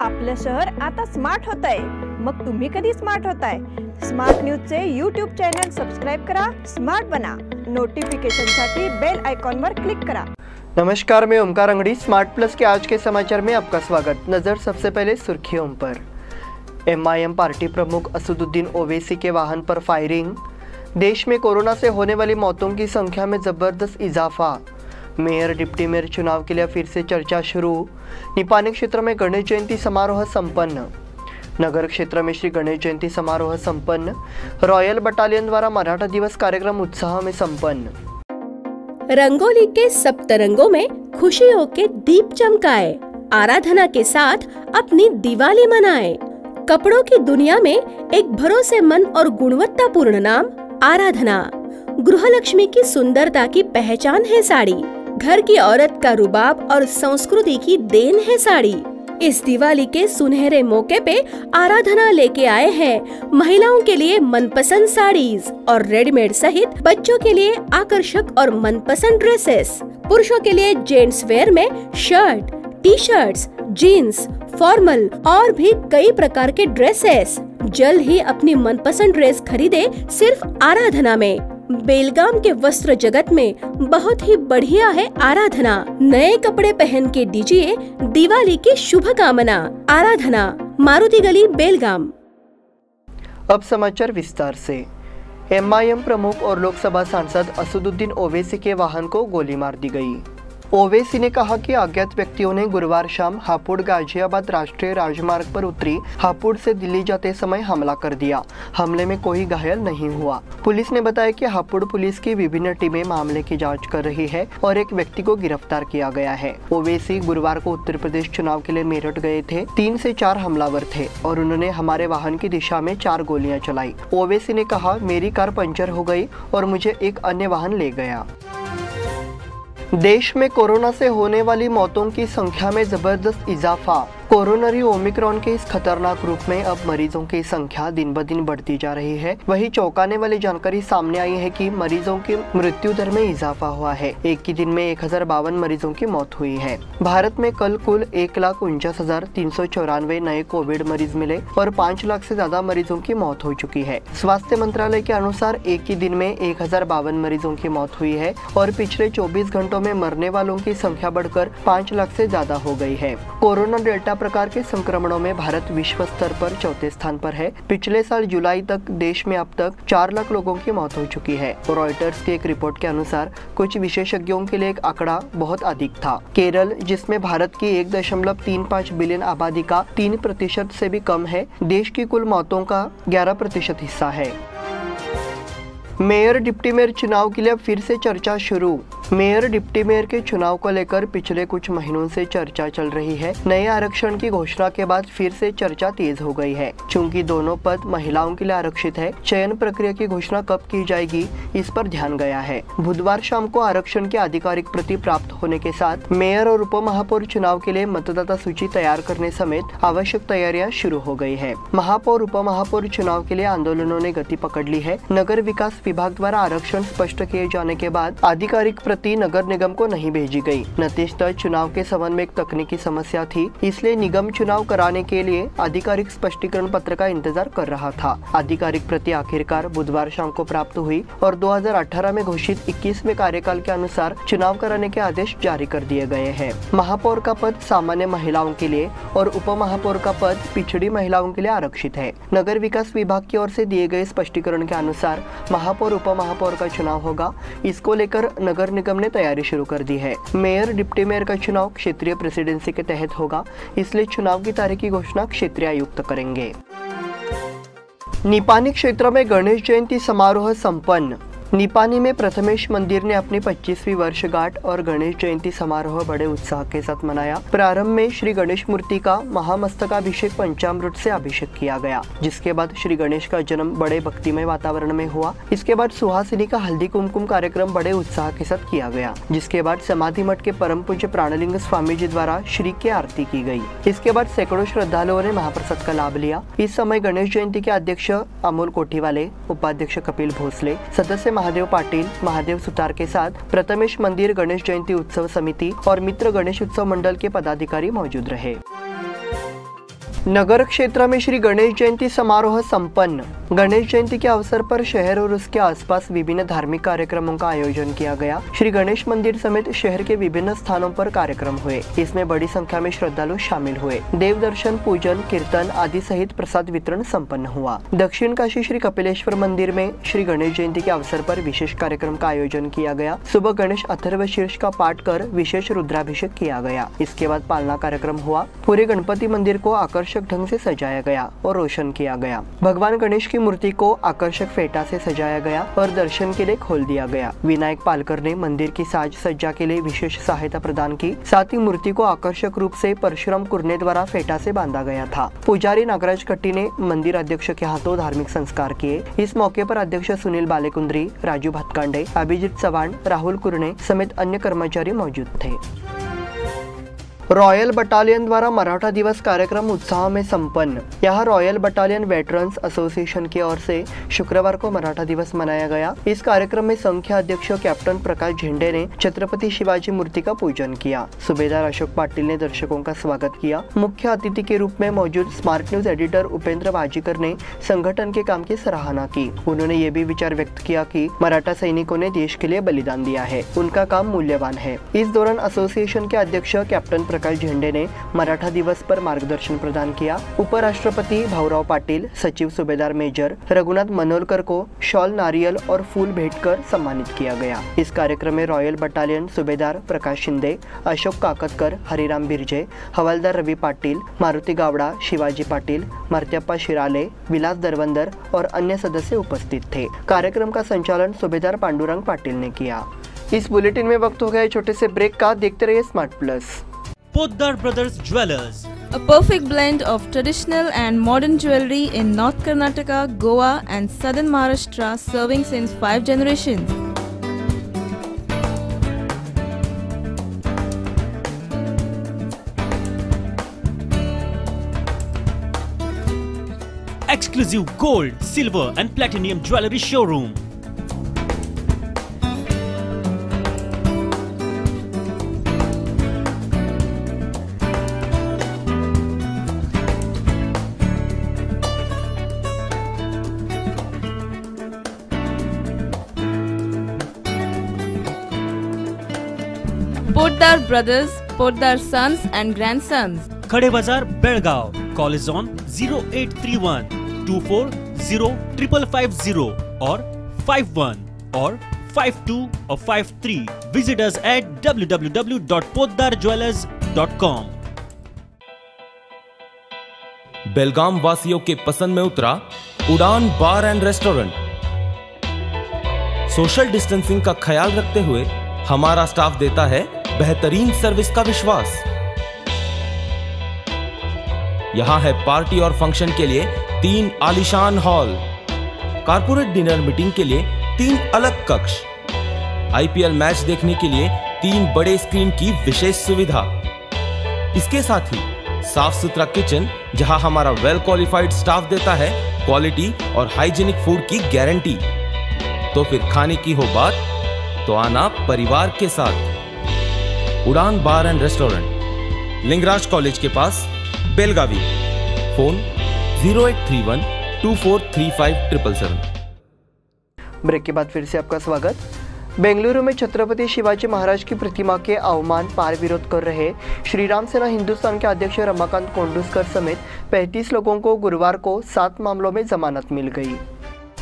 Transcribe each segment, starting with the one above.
आपलं शहर आता स्मार्ट होत आहे। मग तुम्ही कधी स्मार्ट होताय? स्मार्ट न्यूजचे यूट्यूब चॅनल सबस्क्राइब करा, स्मार्ट बना। नोटिफिकेशनसाठी बेल आइकॉन पर क्लिक करा। नमस्कार, मैं ओमकार अंगड़ी। स्मार्ट प्लस के आज के समाचार में आपका स्वागत। नजर सबसे पहले सुर्खियों पर। एमआईएम पार्टी प्रमुख असदुद्दीन ओवैसी के वाहन पर फायरिंग। देश में कोरोना से होने वाली मौतों की संख्या में जबरदस्त इजाफा। मेयर डिप्टी मेयर चुनाव के लिए फिर से चर्चा शुरू। निपानी क्षेत्र में गणेश जयंती समारोह संपन्न। नगर क्षेत्र में श्री गणेश जयंती समारोह संपन्न। रॉयल बटालियन द्वारा मराठा दिवस कार्यक्रम उत्साह में संपन्न। रंगोली के सप्तरंगों में खुशियों के दीप चमकाए, आराधना के साथ अपनी दिवाली मनाए। कपड़ों की दुनिया में एक भरोसेमंद और गुणवत्तापूर्ण नाम आराधना। गृहलक्ष्मी की सुंदरता की पहचान है साड़ी। घर की औरत का रुबाब और संस्कृति की देन है साड़ी। इस दिवाली के सुनहरे मौके पे आराधना लेके आए हैं महिलाओं के लिए मनपसंद साड़ीज और रेडीमेड सहित बच्चों के लिए आकर्षक और मनपसंद ड्रेसेस। पुरुषों के लिए जेंट्स वेयर में shirt, T shirts, jeans, formal और भी कई प्रकार के ड्रेसेस। जल्द ही अपनी मनपसंद ड्रेस खरीदे सिर्फ आराधना में। बेलगाम के वस्त्र जगत में बहुत ही बढ़िया है आराधना। नए कपड़े पहन के दीजिए दिवाली की शुभकामना। आराधना, मारुति गली, बेलगाम। अब समाचार विस्तार से। एमआईएम प्रमुख और लोकसभा सांसद असदुद्दीन ओवैसी के वाहन को गोली मार दी गई। ओवैसी ने कहा कि अज्ञात व्यक्तियों ने गुरुवार शाम हापुड़ गाजियाबाद राष्ट्रीय राजमार्ग पर उतरी हापुड़ से दिल्ली जाते समय हमला कर दिया। हमले में कोई घायल नहीं हुआ। पुलिस ने बताया कि हापुड़ पुलिस की विभिन्न टीमें मामले की जांच कर रही है और एक व्यक्ति को गिरफ्तार किया गया है। ओवैसी गुरुवार को उत्तर प्रदेश चुनाव के लिए मेरठ गए थे। 3 से 4 हमलावर थे और उन्होंने हमारे वाहन की दिशा में 4 गोलियां चलाई। ओवैसी ने कहा, मेरी कार पंचर हो गई और मुझे एक अन्य वाहन ले गया। देश में कोरोना से होने वाली मौतों की संख्या में जबरदस्त इजाफा। कोरोनरी ओमिक्रॉन के इस खतरनाक रूप में अब मरीजों की संख्या दिन ब दिन बढ़ती जा रही है। वहीं चौंकाने वाली जानकारी सामने आई है कि मरीजों की मृत्यु दर में इजाफा हुआ है। एक ही दिन में 1052 मरीजों की मौत हुई है। भारत में कल कुल 1,49,394 नए कोविड मरीज मिले और 5 लाख से ज्यादा मरीजों की मौत हो चुकी है। स्वास्थ्य मंत्रालय के अनुसार एक ही दिन में 1052 मरीजों की मौत हुई है और पिछले 24 घंटों में मरने वालों की संख्या बढ़कर 5 लाख से ज्यादा हो गई है। कोरोना डेल्टा प्रकार के संक्रमणों में भारत विश्व स्तर पर 4थे स्थान पर है। पिछले साल जुलाई तक देश में अब तक 4 लाख लोगों की मौत हो चुकी है। रॉयटर्स की एक रिपोर्ट के अनुसार कुछ विशेषज्ञों के लिए एक आंकड़ा बहुत अधिक था। केरल, जिसमें भारत की 1.35 बिलियन आबादी का 3% से भी कम है, देश की कुल मौतों का 11% हिस्सा है। मेयर डिप्टी मेयर चुनाव के लिए फिर से चर्चा शुरू। मेयर डिप्टी मेयर के चुनाव को लेकर पिछले कुछ महीनों से चर्चा चल रही है। नए आरक्षण की घोषणा के बाद फिर से चर्चा तेज हो गई है। चूंकि दोनों पद महिलाओं के लिए आरक्षित है, चयन प्रक्रिया की घोषणा कब की जाएगी इस पर ध्यान गया है। बुधवार शाम को आरक्षण की आधिकारिक प्रति प्राप्त होने के साथ मेयर और उपमहापौर चुनाव के लिए मतदाता सूची तैयार करने समेत आवश्यक तैयारियां शुरू हो गई है। महापौर उपमहापौर चुनाव के लिए आंदोलनों ने गति पकड़ ली है। नगर विकास विभाग द्वारा आरक्षण स्पष्ट किए जाने के बाद आधिकारिक प्रति नगर निगम को नहीं भेजी गई। नतीजतः चुनाव के संबंध में एक तकनीकी समस्या थी, इसलिए निगम चुनाव कराने के लिए आधिकारिक स्पष्टीकरण पत्र का इंतजार कर रहा था। आधिकारिक प्रति आखिरकार बुधवार शाम को प्राप्त हुई और 2018 में घोषित 21वें कार्यकाल के अनुसार चुनाव कराने के आदेश जारी कर दिए गए हैं। महापौर का पद सामान्य महिलाओं के लिए और उपमहापौर का पद पिछड़ी महिलाओं के लिए आरक्षित है। नगर विकास विभाग की ओर से दिए गए स्पष्टीकरण के अनुसार महापौर उपमहापौर का चुनाव होगा। इसको लेकर नगर निगम ने तैयारी शुरू कर दी है। मेयर डिप्टी मेयर का चुनाव क्षेत्रीय प्रेसिडेंसी के तहत होगा, इसलिए चुनाव की तारीख की घोषणा क्षेत्रीय आयुक्त करेंगे। निपानी क्षेत्र में गणेश जयंती समारोह संपन्न। निपानी में प्रथमेश मंदिर ने अपनी 25वीं वर्षगांठ और गणेश जयंती समारोह बड़े उत्साह के साथ मनाया। प्रारंभ में श्री गणेश मूर्ति का महामस्तकाभिषेक पंचामृत से अभिषेक किया गया, जिसके बाद श्री गणेश का जन्म बड़े भक्तिमय वातावरण में हुआ। इसके बाद सुहासिनी का हल्दी कुमकुम कार्यक्रम बड़े उत्साह के साथ किया गया, जिसके बाद समाधि मठ के परम पूज्य प्राणलिंग स्वामी जी द्वारा श्री की आरती की गई। इसके बाद सैकड़ों श्रद्धालुओं ने महाप्रसाद का लाभ लिया। इस समय गणेश जयंती के अध्यक्ष अमोल कोठीवाले, उपाध्यक्ष कपिल भोसले, सदस्य महादेव पाटिल, महादेव सुतार के साथ प्रथमेश मंदिर गणेश जयंती उत्सव समिति और मित्र गणेश उत्सव मंडल के पदाधिकारी मौजूद रहे। नगर क्षेत्र में श्री गणेश जयंती समारोह संपन्न। गणेश जयंती के अवसर पर शहर और उसके आसपास विभिन्न धार्मिक कार्यक्रमों का आयोजन किया गया। श्री गणेश मंदिर समेत शहर के विभिन्न स्थानों पर कार्यक्रम हुए। इसमें बड़ी संख्या में श्रद्धालु शामिल हुए। देव दर्शन, पूजन, कीर्तन आदि सहित प्रसाद वितरण संपन्न हुआ। दक्षिण काशी श्री कपिलेश्वर मंदिर में श्री गणेश जयंती के अवसर पर विशेष कार्यक्रम का आयोजन किया गया। सुबह गणेश अथर्व शीर्ष का पाठ कर विशेष रुद्राभिषेक किया गया। इसके बाद पालना कार्यक्रम हुआ। पूरे गणपति मंदिर को आकर्षक ढंग से सजाया गया और रोशन किया गया। भगवान गणेश की मूर्ति को आकर्षक फेटा से सजाया गया और दर्शन के लिए खोल दिया गया। विनायक पालकर ने मंदिर की साज सज्जा के लिए विशेष सहायता प्रदान की। साथ ही मूर्ति को आकर्षक रूप से परशुराम कुरने द्वारा फेटा से बांधा गया था। पुजारी नागराज कट्टी ने मंदिर अध्यक्ष के हाथों धार्मिक संस्कार किए। इस मौके पर अध्यक्ष सुनील बालेकुंद्री, राजू भतकांडे, अभिजीत चव्हाण, राहुल कुरने समेत अन्य कर्मचारी मौजूद थे। रॉयल बटालियन द्वारा मराठा दिवस कार्यक्रम उत्साह में संपन्न। यहाँ रॉयल बटालियन वेटरन्स एसोसिएशन की ओर से शुक्रवार को मराठा दिवस मनाया गया। इस कार्यक्रम में संघ के अध्यक्ष कैप्टन प्रकाश झेंडे ने छत्रपति शिवाजी मूर्ति का पूजन किया। सूबेदार अशोक पाटिल ने दर्शकों का स्वागत किया। मुख्य अतिथि के रूप में मौजूद स्मार्ट न्यूज एडिटर उपेंद्र वाजीकर ने संगठन के काम की सराहना की। उन्होंने ये भी विचार व्यक्त किया कि मराठा सैनिकों ने देश के लिए बलिदान दिया है, उनका काम मूल्यवान है। इस दौरान एसोसिएशन के अध्यक्ष कैप्टन प्रकाश झेंडे ने मराठा दिवस पर मार्गदर्शन प्रदान किया। उपराष्ट्रपति भाऊराव पाटिल, सचिव सूबेदार मेजर रघुनाथ मनोलकर को शॉल, नारियल और फूल भेंट कर सम्मानित किया गया। इस कार्यक्रम में रॉयल बटालियन सूबेदार प्रकाश शिंदे, अशोक काकतकर, हरिराम बिरजे, हवलदार रवि पाटिल, मारुति गावड़ा, शिवाजी पाटिल, मर्त्यप्पा शिराले, विलास दरवंदर और अन्य सदस्य उपस्थित थे। कार्यक्रम का संचालन सूबेदार पांडुरंग पाटिल ने किया। इस बुलेटिन में वक्त हो गया छोटे से ब्रेक का। देखते रहिए smart plus. Poddar Brothers Jewelers, a perfect blend of traditional and modern jewelry in North Karnataka, Goa and southern Maharashtra, serving since 5 generations. exclusive gold, silver and platinum jewelry showroom. Poddar Brothers, Poddar Sons and Grandsons. Khade Bazar, Belgaum. Call is on 0831 240 5550 or 51 or 52 or 53. Visit us at www.poddarjewelers.com. बेलगाम वासियों के पसंद में उतरा उड़ान बार and restaurant. Social distancing का ख्याल रखते हुए हमारा स्टाफ देता है बेहतरीन सर्विस का विश्वास। यहां है पार्टी और फंक्शन के लिए 3 आलीशान हॉल, कारपोरेट डिनर मीटिंग के लिए 3 अलग कक्ष, आईपीएल मैच देखने के लिए 3 बड़े स्क्रीन की विशेष सुविधा। इसके साथ ही साफ सुथरा किचन जहां हमारा वेल क्वालिफाइड स्टाफ देता है क्वालिटी और हाइजीनिक फूड की गारंटी। तो फिर खाने की हो बात तो आना परिवार के साथ। उड़ान बार एंड रेस्टोरेंट, लिंगराज कॉलेज के पास, बेलगावी। फोन 0831 243577। ब्रेक के बाद फिर से आपका स्वागत। बेंगलुरु में छत्रपति शिवाजी महाराज की प्रतिमा के अवमान पार विरोध कर रहे श्री राम सेना हिंदुस्तान के अध्यक्ष रमाकांत कोंडुस्कर समेत 35 लोगों को गुरुवार को 7 मामलों में जमानत मिल गई।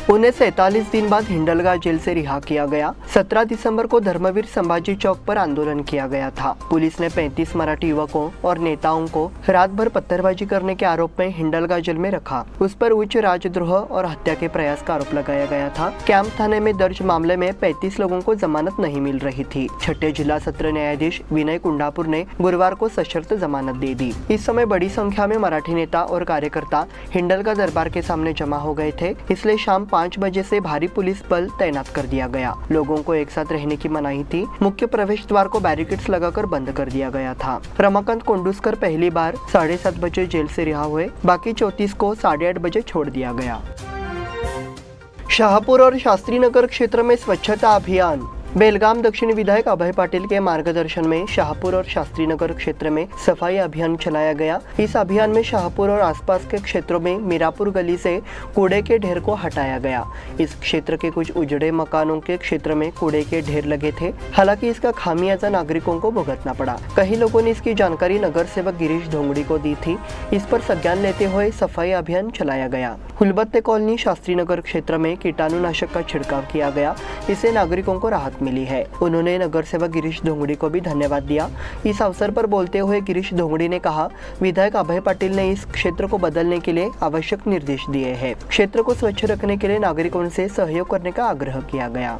उन्हें 47 दिन बाद हिंडलगा जेल से रिहा किया गया। 17 दिसंबर को धर्मवीर संभाजी चौक पर आंदोलन किया गया था। पुलिस ने 35 मराठी युवकों और नेताओं को रात भर पत्थरबाजी करने के आरोप में हिंडलगा जेल में रखा। उस पर उच्च राजद्रोह और हत्या के प्रयास का आरोप लगाया गया था। कैंप थाने में दर्ज मामले में 35 लोगों को जमानत नहीं मिल रही थी। छठे जिला सत्र न्यायाधीश विनय कुंडापुर ने गुरुवार को सशर्त जमानत दे दी। इस समय बड़ी संख्या में मराठी नेता और कार्यकर्ता हिंडलगा दरबार के सामने जमा हो गए थे, इसलिए शाम 5 बजे से भारी पुलिस बल तैनात कर दिया गया। लोगों को एक साथ रहने की मनाही थी। मुख्य प्रवेश द्वार को बैरिकेड्स लगाकर बंद कर दिया गया था। रमाकांत कोंडुस्कर पहली बार 7:30 बजे जेल से रिहा हुए, बाकी 34 को 8:30 बजे छोड़ दिया गया। शाहपुर और शास्त्री नगर क्षेत्र में स्वच्छता अभियान। बेलगाम दक्षिण विधायक अभय पाटिल के मार्गदर्शन में शाहपुर और शास्त्री नगर क्षेत्र में सफाई अभियान चलाया गया। इस अभियान में शाहपुर और आसपास के क्षेत्रों में मीरापुर गली से कूड़े के ढेर को हटाया गया। इस क्षेत्र के कुछ उजड़े मकानों के क्षेत्र में कूड़े के ढेर लगे थे। हालांकि इसका खामियाजा नागरिकों को भुगतना पड़ा। कई लोगों ने इसकी जानकारी नगर सेवक गिरीश धोंगड़ी को दी थी। इस पर संज्ञान लेते हुए सफाई अभियान चलाया गया। हुलबत्ते कॉलोनी शास्त्री नगर क्षेत्र में कीटाणुनाशक का छिड़काव किया गया। इससे नागरिकों को राहत मिली है। उन्होंने नगर सेवक गिरीश धोंगड़ी को भी धन्यवाद दिया। इस अवसर पर बोलते हुए गिरीश धोंगड़ी ने कहा, विधायक अभय पाटिल ने इस क्षेत्र को बदलने के लिए आवश्यक निर्देश दिए हैं। क्षेत्र को स्वच्छ रखने के लिए नागरिकों से सहयोग करने का आग्रह किया गया।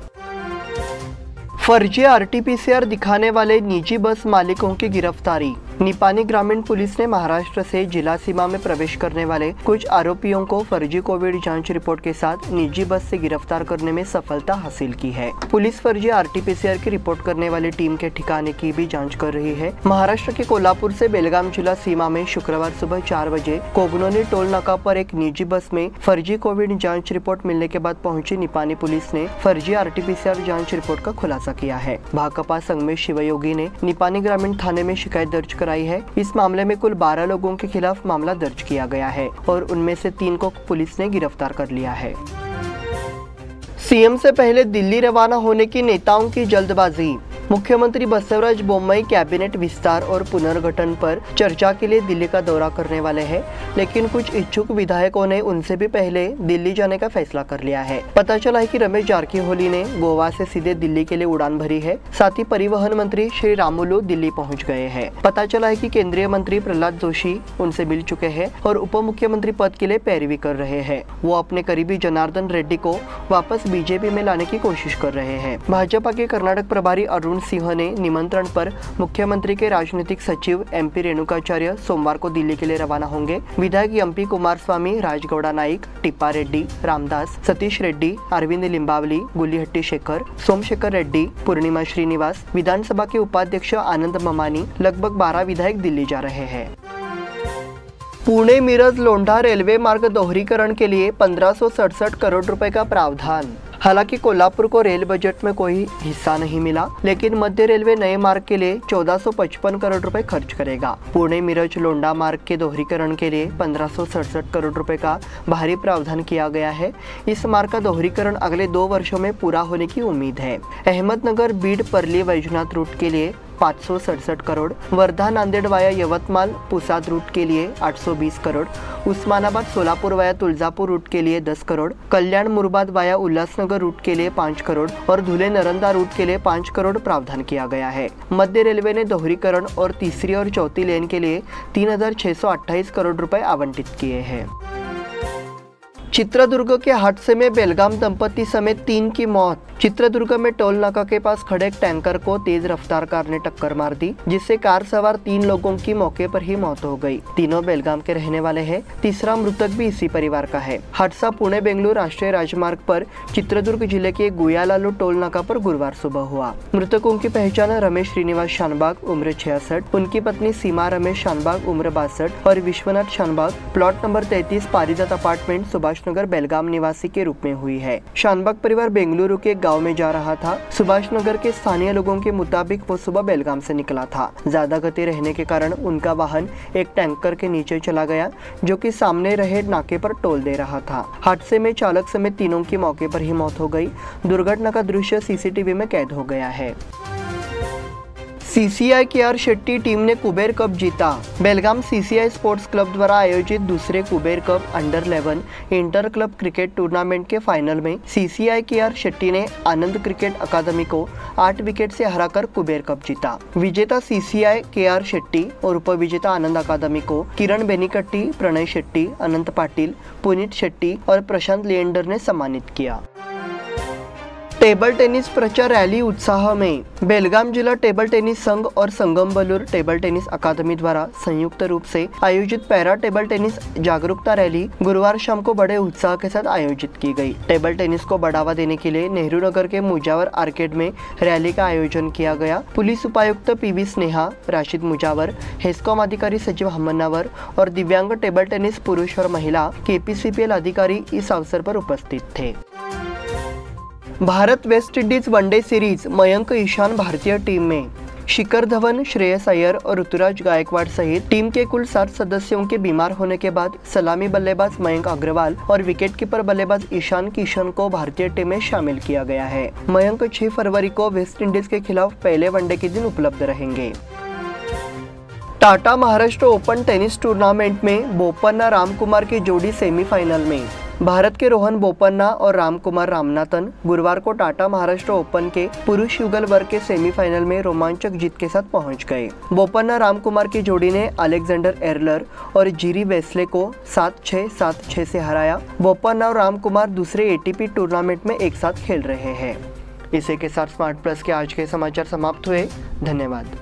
फर्जी RT-PCR दिखाने वाले निजी बस मालिकों की गिरफ्तारी। निपानी ग्रामीण पुलिस ने महाराष्ट्र से जिला सीमा में प्रवेश करने वाले कुछ आरोपियों को फर्जी कोविड जांच रिपोर्ट के साथ निजी बस से गिरफ्तार करने में सफलता हासिल की है। पुलिस फर्जी RT-PCR की रिपोर्ट करने वाली टीम के ठिकाने की भी जांच कर रही है। महाराष्ट्र के कोल्हापुर से बेलगाम जिला सीमा में शुक्रवार सुबह 4 बजे कोगनोली टोल नाका पर एक निजी बस में फर्जी कोविड जाँच रिपोर्ट मिलने के बाद पहुंची निपानी पुलिस ने फर्जी RT-PCR जाँच रिपोर्ट का खुलासा किया है। भाकपा संगमेश शिवयोगी ने निपानी ग्रामीण थाने में शिकायत दर्ज कराई है। इस मामले में कुल 12 लोगों के खिलाफ मामला दर्ज किया गया है और उनमें से 3 को पुलिस ने गिरफ्तार कर लिया है। सीएम से पहले दिल्ली रवाना होने की नेताओं की जल्दबाजी। मुख्यमंत्री बसवराज बोम्मई कैबिनेट विस्तार और पुनर्गठन पर चर्चा के लिए दिल्ली का दौरा करने वाले हैं, लेकिन कुछ इच्छुक विधायकों ने उनसे भी पहले दिल्ली जाने का फैसला कर लिया है। पता चला है कि रमेश जारकीहोली ने गोवा से सीधे दिल्ली के लिए उड़ान भरी है। साथ ही परिवहन मंत्री श्री रामुलु दिल्ली पहुंच गए हैं। पता चला है कि केंद्रीय मंत्री प्रहलाद जोशी उनसे मिल चुके हैं और उप मुख्यमंत्री पद के लिए पैरवी कर रहे हैं। वो अपने करीबी जनार्दन रेड्डी को वापस बीजेपी में लाने की कोशिश कर रहे हैं। भाजपा के कर्नाटक प्रभारी अरुण सिंह ने निमंत्रण पर मुख्यमंत्री के राजनीतिक सचिव MP रेणुकाचार्य सोमवार को दिल्ली के लिए रवाना होंगे। विधायक MP कुमारस्वामी, राजगौड़ा नाइक, टिप्पा रेड्डी, रामदास, सतीश रेड्डी, अरविंद लिंबावली, गुलीहट्टी शेखर, सोमशेखर रेड्डी, पूर्णिमा श्रीनिवास, विधानसभा के उपाध्यक्ष आनंद ममानी, लगभग 12 विधायक दिल्ली जा रहे हैं। पुणे मिरज लोंढा रेलवे मार्ग दोहरीकरण के लिए 1567 करोड़ रुपए का प्रावधान। हालांकि कोल्हापुर को रेल बजट में कोई हिस्सा नहीं मिला, लेकिन मध्य रेलवे नए मार्ग के लिए 1455 करोड़ रुपए खर्च करेगा। पुणे मिरज लोंढा मार्ग के दोहरीकरण के लिए 1567 करोड़ रुपए का भारी प्रावधान किया गया है। इस मार्ग का दोहरीकरण अगले 2 वर्षों में पूरा होने की उम्मीद है। अहमदनगर बीड परली वैजनाथ रूट के लिए 567 करोड़, वर्धा नांदेड़ वाया यवतमाल पुसाद रूट के लिए 820 करोड़, उस्मानाबाद सोलापुर वाया तुलजापुर रूट के लिए 10 करोड़, कल्याण मुरबाद वाया उल्लासनगर रूट के लिए 5 करोड़ और धुले नरंदा रूट के लिए 5 करोड़ प्रावधान किया गया है। मध्य रेलवे ने दोहरीकरण और तीसरी और चौथी लेन के लिए 3628 करोड़ रुपए आवंटित किए हैं। चित्रदुर्ग के हादसे में बेलगाम दंपति समेत 3 की मौत। चित्रदुर्ग में टोल नाका के पास खड़े एक टैंकर को तेज रफ्तार कार ने टक्कर मार दी, जिससे कार सवार 3 लोगों की मौके पर ही मौत हो गई। तीनों बेलगाम के रहने वाले हैं। तीसरा मृतक भी इसी परिवार का है। हादसा पुणे बेंगलुरु राष्ट्रीय राजमार्ग पर चित्रदुर्ग जिले के गुयालालू टोल नाका पर गुरुवार सुबह हुआ। मृतकों की पहचान रमेश श्रीनिवास शानबाग उम्र 66, उनकी पत्नी सीमा रमेश शानबाग उम्र 62 और विश्वनाथ शानबाग प्लॉट नंबर 33 पारिजात अपार्टमेंट सुभाष नगर बेलगाम निवासी के रूप में हुई है। शानबाग परिवार बेंगलुरु के गांव में जा रहा था। सुभाष नगर के स्थानीय लोगों के मुताबिक वो सुबह बेलगाम से निकला था। ज्यादा गति रहने के कारण उनका वाहन एक टैंकर के नीचे चला गया, जो कि सामने रहे नाके पर टोल दे रहा था। हादसे में चालक समेत तीनों की मौके पर ही मौत हो गई। दुर्घटना का दृश्य CCTV में कैद हो गया है। CCI KR शेट्टी टीम ने कुबेर कप जीता। बेलगाम CCI स्पोर्ट्स क्लब द्वारा आयोजित दूसरे Kuber cup under eleven inter club cricket tournament के फाइनल में CCI KR शेट्टी ने आनंद क्रिकेट अकादमी को 8 विकेट से हराकर कुबेर कप जीता। विजेता CCI KR शेट्टी और उपविजेता आनंद अकादमी को किरण बेनिकट्टी, प्रणय शेट्टी, अनंत पाटिल, पुनीत शेट्टी और प्रशांत लिएंडर ने सम्मानित किया। टेबल टेनिस प्रचार रैली उत्साह में। बेलगाम जिला टेबल टेनिस संघ और संगमबलूर टेबल टेनिस अकादमी द्वारा संयुक्त रूप से आयोजित पैरा टेबल टेनिस जागरूकता रैली गुरुवार शाम को बड़े उत्साह के साथ आयोजित की गई। टेबल टेनिस को बढ़ावा देने के लिए नेहरू नगर के मुजावर आर्केड में रैली का आयोजन किया गया। पुलिस उपायुक्त PV स्नेहा, राशिद मुजावर, हेस्कॉम अधिकारी सचिव हमन्नावर और दिव्यांग टेबल टेनिस पुरुष और महिला KPCPL अधिकारी इस अवसर पर उपस्थित थे। Bharat West Indies one day series Mayank Ishan भारतीय टीम में। शिखर धवन, श्रेयस अय्यर और ऋतुराज गायकवाड़ सहित टीम के कुल 7 सदस्यों के बीमार होने के बाद सलामी बल्लेबाज मयंक अग्रवाल और विकेटकीपर बल्लेबाज ईशान किशन को भारतीय टीम में शामिल किया गया है। मयंक 6 फरवरी को वेस्ट इंडीज के खिलाफ पहले वनडे के दिन उपलब्ध रहेंगे। Tata Maharashtra open tennis tournament में बोपन्ना रामकुमार की जोड़ी सेमीफाइनल में। भारत के रोहन बोपन्ना और रामकुमार रामनाथन गुरुवार को टाटा महाराष्ट्र ओपन के पुरुष युगल वर्ग के सेमीफाइनल में रोमांचक जीत के साथ पहुंच गए। बोपन्ना रामकुमार की जोड़ी ने अलेक्जेंडर एरलर और जीरी वेस्ले को 7-6, 7-6 से हराया। बोपन्ना और रामकुमार दूसरे एटीपी टूर्नामेंट में एक साथ खेल रहे हैं। इसी के साथ स्मार्ट प्लस के आज के समाचार समाप्त हुए। धन्यवाद।